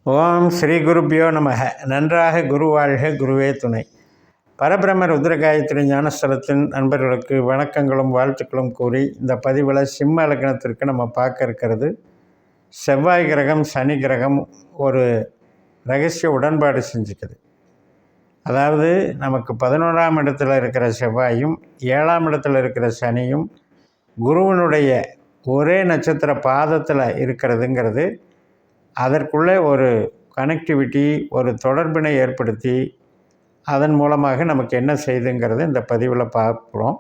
ஓம் ஸ்ரீ குருப்பியோ நமக. நன்றாக குரு வாழ்க, குருவே துணை. பரபிரம்ம ருத்ரகாயத்ரி ஞானஸ்தலத்தின் நண்பர்களுக்கு வணக்கங்களும் வாழ்த்துக்களும் கூறி இந்த பதிவில் சிம்ம லக்னத்திற்கு நம்ம பார்க்க இருக்கிறது செவ்வாய் கிரகம் சனி கிரகம் ஒரு ரகசிய உடன்பாடு செஞ்சுக்குது. அதாவது நமக்கு 11ஆம் இடத்துல இருக்கிற செவ்வாயும் 7ஆம் இடத்துல இருக்கிற சனியும் குருவனுடைய ஒரே நட்சத்திர பாதத்தில் இருக்கிறதுங்கிறது அதற்குள்ளே ஒரு கனெக்டிவிட்டி, ஒரு தொடர்பினை ஏற்படுத்தி அதன் மூலமாக நமக்கு என்ன செய்துங்கிறது இந்த பதிவில் பார்க்குறோம்.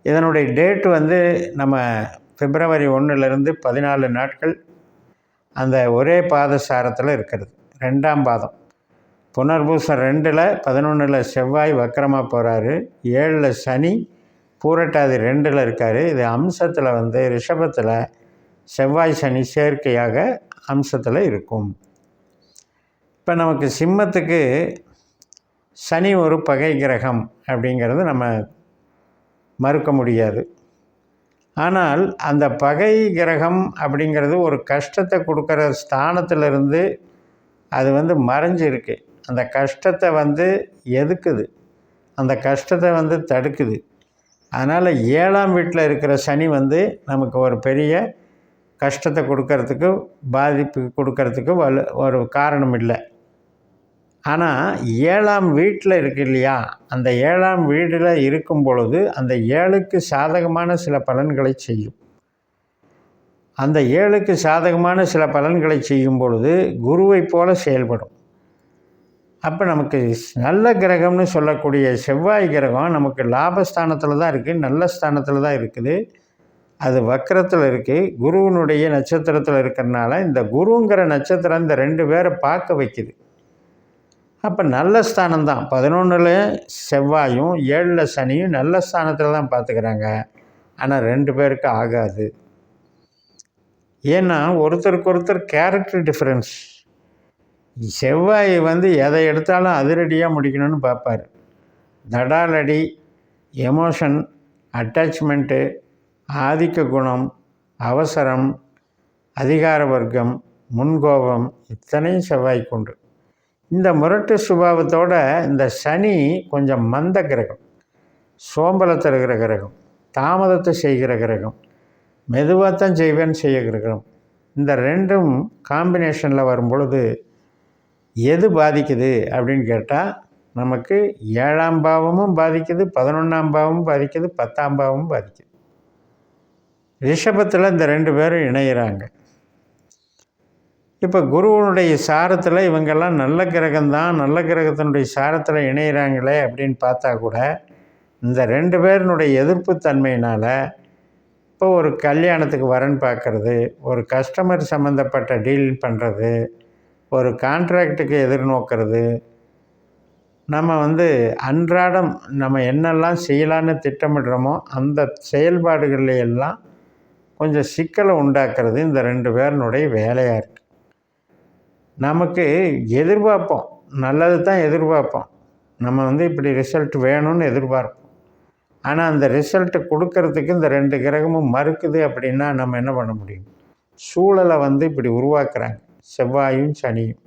இதனுடைய டேட்டு நம்ம பிப்ரவரி 1லேருந்து 14 நாட்கள் அந்த ஒரே பாதசாரத்தில் இருக்கிறது. 2ஆம் பாதம் புனர்பூசம் 2ல் 11ல் செவ்வாய் வக்கரமாக போகிறாரு. 7ல் சனி பூரட்டாதி 2ல் இருக்கார். இது அம்சத்தில் ரிஷபத்தில் செவ்வாய் சனி சேர்க்கையாக அம்சத்தில் இருக்கும். இப்போ நமக்கு சிம்மத்துக்கு சனி ஒரு பகை கிரகம் அப்படிங்கிறது நம்ம மறுக்க முடியாது. ஆனால் அந்த பகை கிரகம் அப்படிங்கிறது ஒரு கஷ்டத்தை கொடுக்குற ஸ்தானத்திலிருந்து அது மறைஞ்சு இருக்குது. அந்த கஷ்டத்தை எதுக்குது, அந்த கஷ்டத்தை தடுக்குது. அதனால் 7ஆம் வீட்டில் இருக்கிற சனி நமக்கு ஒரு பெரிய கஷ்டத்தை கொடுக்கறதுக்கு, பாதிப்பு கொடுக்கறதுக்கு ஒரு காரணம் இல்லை. ஆனால் 7ஆம் வீட்டில் இருக்கு இல்லையா, அந்த 7ஆம் வீட்டில் இருக்கும் பொழுது அந்த 7க்கு சாதகமான சில பலன்களை செய்யும். அந்த 7க்கு சாதகமான சில பலன்களை செய்யும் பொழுது குருவை போல செயல்படும். அப்போ நமக்கு நல்ல கிரகம்னு சொல்லக்கூடிய செவ்வாய் கிரகம் நமக்கு லாபஸ்தானத்தில் தான் இருக்குது, நல்ல ஸ்தானத்தில் தான் இருக்குது. அது வக்கரத்தில் இருக்குது, குருவனுடைய நட்சத்திரத்தில் இருக்கிறனால இந்த குருங்கிற நட்சத்திரம் இந்த 2 பேரை பார்க்க வைக்குது. அப்போ நல்ல ஸ்தானம்தான். 11ல் செவ்வாயும் 7ல் சனியும் நல்ல ஸ்தானத்தில் தான் பார்த்துக்கிறாங்க. ஆனால் 2 பேருக்கு ஆகாது. ஏன்னா ஒருத்தருக்கு ஒருத்தர் கேரக்டர் டிஃப்ரென்ஸ். செவ்வாய் எதை எடுத்தாலும் அதிரடியாக முடிக்கணும்னு பார்ப்பார். தடாலடி, எமோஷன், அட்டாச்மெண்ட்டு, ஆதிக்க குணம், அவசரம், அதிகார வர்க்கம், முன்கோபம் இத்தனையும் செவ்வாய்க்கு உண்டு. இந்த முரட்டு சுபாவத்தோட இந்த சனி கொஞ்சம் மந்த கிரகம், சோம்பலை தருகிற கிரகம், தாமதத்தை செய்கிற கிரகம், மெதுவாகத்தான் செய்வேன்னு செய்ய கிரகம். இந்த 2ம் காம்பினேஷனில் வரும் பொழுது எது பாதிக்குது அப்படின்னு கேட்டால் நமக்கு 7ஆம் பாவமும் பாதிக்குது, 11ஆம் பாவமும் பாதிக்குது, 10ஆம் பாவமும் பாதிக்குது. ரிஷபத்தில் இந்த 2 பேரும் இணைகிறாங்க. இப்போ குருவனுடைய சாரத்தில் இவங்கெல்லாம் நல்ல கிரகம்தான், நல்ல கிரகத்தினுடைய சாரத்தில் இணைகிறாங்களே அப்படின்னு பார்த்தா கூட இந்த 2 பேரினுடைய எதிர்ப்பு தன்மையினால் இப்போ ஒரு கல்யாணத்துக்கு வரன் பார்க்குறது, ஒரு கஸ்டமர் சம்மந்தப்பட்ட டீல் பண்ணுறது, ஒரு கான்ட்ராக்டுக்கு எதிர்நோக்கிறது, நம்ம அன்றாடம் நம்ம என்னெல்லாம் செய்யலான்னு திட்டமிடுறோமோ அந்த செயல்பாடுகளில் எல்லாம் கொஞ்சம் சிக்கலை உண்டாக்குறது இந்த 2 பேரினுடைய வேலையாக இருக்குது. நமக்கு எதிர்பார்ப்போம், நல்லது தான் எதிர்பார்ப்போம். நம்ம இப்படி ரிசல்ட் வேணும்னு எதிர்பார்ப்போம். ஆனால் அந்த ரிசல்ட்டு கொடுக்கறதுக்கு இந்த 2 கிரகமும் மறுக்குது. அப்படின்னா நம்ம என்ன பண்ண முடியும்? சூழலை இப்படி உருவாக்குறாங்க செவ்வாயும் சனியும்.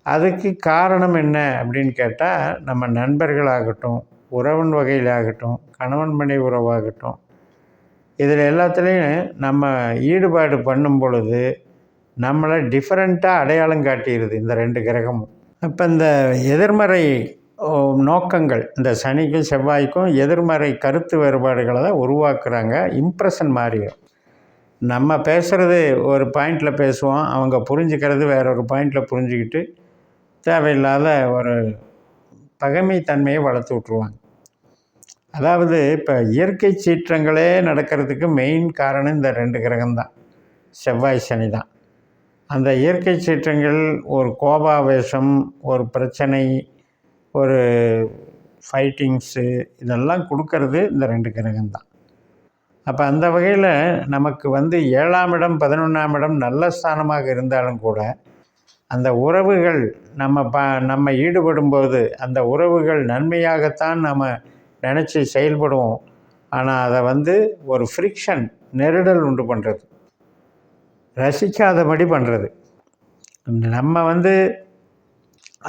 அதுக்கு காரணம் என்ன அப்படின்னு கேட்டால் நம்ம நண்பர்களாகட்டும், உறவின் வகையிலாகட்டும், கணவன் மனைவி உறவாகட்டும், இதில் எல்லாத்துலேயும் நம்ம ஈடுபாடு பண்ணும் பொழுது நம்மளை டிஃப்ரெண்ட்டாக அடையாளம் காட்டிடுது இந்த 2 கிரகமும். அப்போ இந்த எதிர்மறை நோக்கங்கள், இந்த சனிக்கும் செவ்வாய்க்கும் எதிர்மறை கருத்து வேறுபாடுகளை தான் உருவாக்குறாங்க. இம்ப்ரெஷன் மாறிடும். நம்ம பேசுகிறது ஒரு பாயிண்டில் பேசுவோம், அவங்க புரிஞ்சுக்கிறது வேற ஒரு பாயிண்டில் புரிஞ்சுக்கிட்டு தேவையில்லாத ஒரு பகைமை தன்மையை வளர்த்து விட்ருவாங்க. அதாவது இப்போ இயற்கை சீற்றங்களே நடக்கிறதுக்கு மெயின் காரணம் இந்த 2 கிரகம்தான், செவ்வாய் சனி தான். அந்த இயற்கை சீற்றங்கள், ஒரு கோபாவேசம், ஒரு பிரச்சனை, ஒரு ஃபைட்டிங்ஸு, இதெல்லாம் கொடுக்கறது இந்த 2 கிரகம்தான். அப்போ அந்த வகையில் நமக்கு 7ஆம் இடம் 11ஆம் இடம் நல்ல ஸ்தானமாக இருந்தாலும் கூட அந்த உறவுகள் நம்ம ஈடுபடும்போது அந்த உறவுகள் நன்மையாகத்தான் நம்ம நினச்சி செயல்படுவோம். ஆனால் அதை ஒரு ஃப்ரிக்ஷன், நெருடல் உண்டு பண்ணுறது, ரசிக்காதபடி பண்ணுறது. நம்ம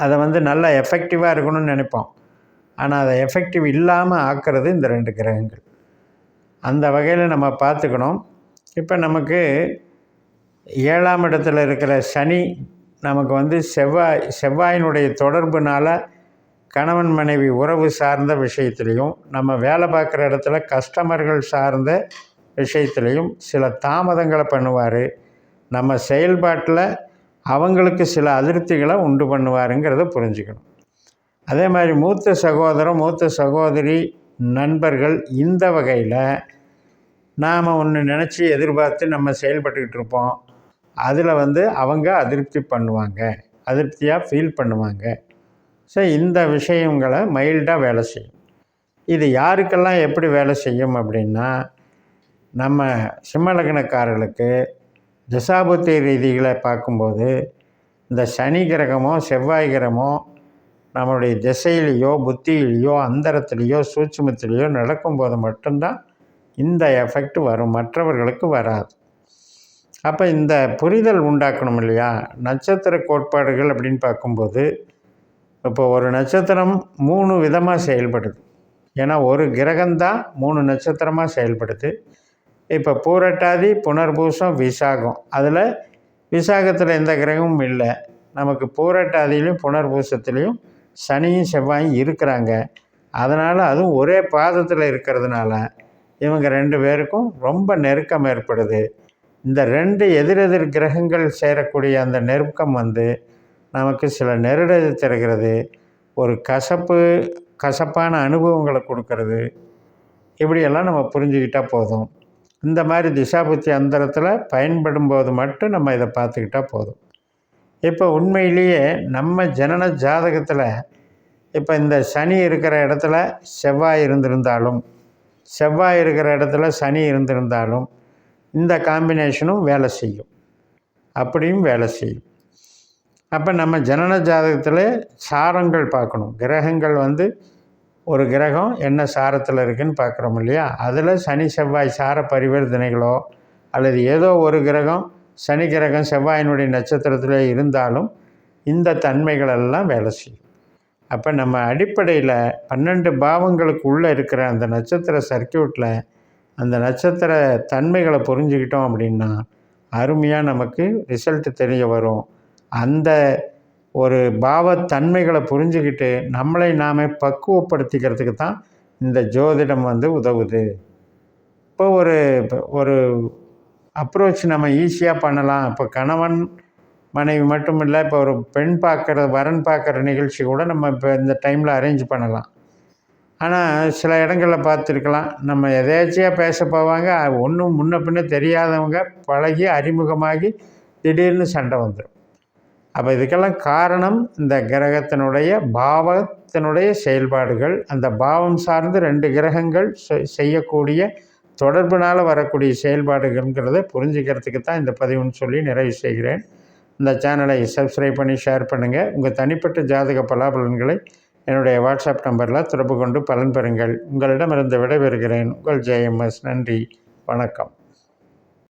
அதை நல்லா எஃபெக்டிவாக இருக்கணும்னு நினைப்போம். ஆனால் அதை எஃபெக்டிவ் இல்லாமல் ஆக்கிறது இந்த 2 கிரகங்கள். அந்த வகையில் நம்ம பார்த்துக்கணும். இப்போ நமக்கு 7ஆம் இடத்துல இருக்கிற சனி நமக்கு செவ்வாயினுடைய தொடர்புனால் கணவன் மனைவி உறவு சார்ந்த விஷயத்துலேயும், நம்ம வேலை பார்க்குற இடத்துல கஸ்டமர்கள் சார்ந்த விஷயத்துலேயும் சில தாமதங்களை பண்ணுவார். நம்ம செயல்பாட்டில் அவங்களுக்கு சில அதிருப்திகளை உண்டு பண்ணுவாருங்கிறத புரிஞ்சுக்கணும். அதே மாதிரி மூத்த சகோதரம், மூத்த சகோதரி, நண்பர்கள், இந்த வகையில் நாம் ஒன்று நினச்சி எதிர்பார்த்து நம்ம செயல்பட்டுக்கிட்டு இருப்போம். அதில் அவங்க அதிருப்தி பண்ணுவாங்க, அதிருப்தியாக ஃபீல் பண்ணுவாங்க. ஸோ இந்த விஷயங்களை மைல்டாக வேலை செய்யும். இது யாருக்கெல்லாம் எப்படி வேலை செய்யும் அப்படின்னா, நம்ம சிம்ம லக்னக்காரர்களுக்கு திசாபுத்தி ரீதிகளை பார்க்கும்போது இந்த சனி கிரகமோ செவ்வாய் கிரகமோ நம்மளுடைய திசையிலையோ புத்தியிலையோ அந்தரத்துலேயோ சூட்சுமத்திலேயோ நடக்கும்போது மட்டும்தான் இந்த எஃபெக்ட் வரும், மற்றவர்களுக்கு வராது. அப்போ இந்த புரிதல் உண்டாக்கணும் இல்லையா? நட்சத்திர கோட்பாடுகள் அப்படின்னு பார்க்கும்போது இப்போ ஒரு நட்சத்திரம் 3 விதமாக செயல்படுது. ஏன்னா ஒரு கிரகம்தான் 3 நட்சத்திரமாக செயல்படுது. இப்போ பூரட்டாதி, புனர்பூசம், விசாகம். அதில் விசாகத்தில் எந்த கிரகமும் இல்லை. நமக்கு பூரட்டாதியிலையும் புனர்பூசத்துலேயும் சனியும் செவ்வாயும் இருக்கிறாங்க. அதனால் அதுவும் ஒரே பாதத்தில் இருக்கிறதுனால இவங்க 2 பேருக்கும் ரொம்ப நெருக்கம் ஏற்படுது. இந்த 2 எதிரெதிர் கிரகங்கள் சேரக்கூடிய அந்த நெருக்கம் நமக்கு சில நெருடலை தருகிறது. ஒரு கசப்பான அனுபவங்களை கொடுக்கறது. இப்படியெல்லாம் நம்ம புரிஞ்சுக்கிட்டால் போதும். இந்த மாதிரி திசாபுத்தி அந்தரத்தில் பயன்படும்போது மட்டும் நம்ம இதை பார்த்துக்கிட்டால் போதும். இப்போ உண்மையிலேயே நம்ம ஜனன ஜாதகத்தில் இப்போ இந்த சனி இருக்கிற இடத்துல செவ்வாய் இருந்திருந்தாலும், செவ்வாய் இருக்கிற இடத்துல சனி இருந்திருந்தாலும் இந்த காம்பினேஷனும் வேலை செய்யும், அப்படியும் வேலை செய்யும். அப்போ நம்ம ஜனன ஜாதகத்தில் சாரங்கள் பார்க்கணும். கிரகங்கள் ஒரு கிரகம் என்ன சாரத்தில் இருக்குதுன்னு பார்க்குறோம் இல்லையா? அதில் சனி செவ்வாய் சார பரிவர்த்தனைகளோ அல்லது ஏதோ ஒரு கிரகம் சனி கிரகம் செவ்வாயினுடைய நட்சத்திரத்தில் இருந்தாலும் இந்த தன்மைகளெல்லாம் வேலை செய்யும். அப்போ நம்ம அடிப்படையில் 12 பாவங்களுக்கு உள்ளே இருக்கிற அந்த நட்சத்திர சர்க்கியூட்டில் அந்த நட்சத்திர தன்மைகளை புரிஞ்சுக்கிட்டோம் அப்படின்னா அருமையாக நமக்கு ரிசல்ட்டு தெரிய வரும். அந்த ஒரு பாவத்தன்மைகளை புரிஞ்சுக்கிட்டு நம்மளை நாமே பக்குவப்படுத்திக்கிறதுக்கு தான் இந்த ஜோதிடம் உதவுது. இப்போ ஒரு அப்ரோச் நம்ம ஈஸியாக பண்ணலாம். இப்போ கணவன் மனைவி மட்டும் இல்லை, இப்போ ஒரு பெண் பார்க்குற வரன் பார்க்குற நிகழ்ச்சி கூட நம்ம இப்போ இந்த டைமில் அரேஞ்ச் பண்ணலாம். ஆனால் சில இடங்களில் பார்த்துருக்கலாம், நம்ம எதேச்சியாக பேச போவாங்க, ஒன்றும் முன்ன பின்ன தெரியாதவங்க பழகி அறிமுகமாகி திடீர்னு சண்டை வந்துடும். அப்போ இதுக்கெல்லாம் காரணம் இந்த கிரகத்தினுடைய பாவத்தினுடைய செயல்பாடுகள். அந்த பாவம் சார்ந்து 2 கிரகங்கள் செய்யக்கூடிய தொடர்புனால் வரக்கூடிய செயல்பாடுகள்ங்கிறத புரிஞ்சுக்கிறதுக்கு தான் இந்த பதிவுன்னு சொல்லி நிறைவு செய்கிறேன். இந்த சேனலை சப்ஸ்கிரைப் பண்ணி ஷேர் பண்ணுங்கள். உங்கள் தனிப்பட்ட ஜாதக பலாபலன்களை என்னுடைய வாட்ஸ்அப் நம்பரில் தொடர்பு கொண்டு பலன் பெறுங்கள். உங்களிடமிருந்து விடைபெறுகிறேன். உங்கள் JMS. நன்றி, வணக்கம்.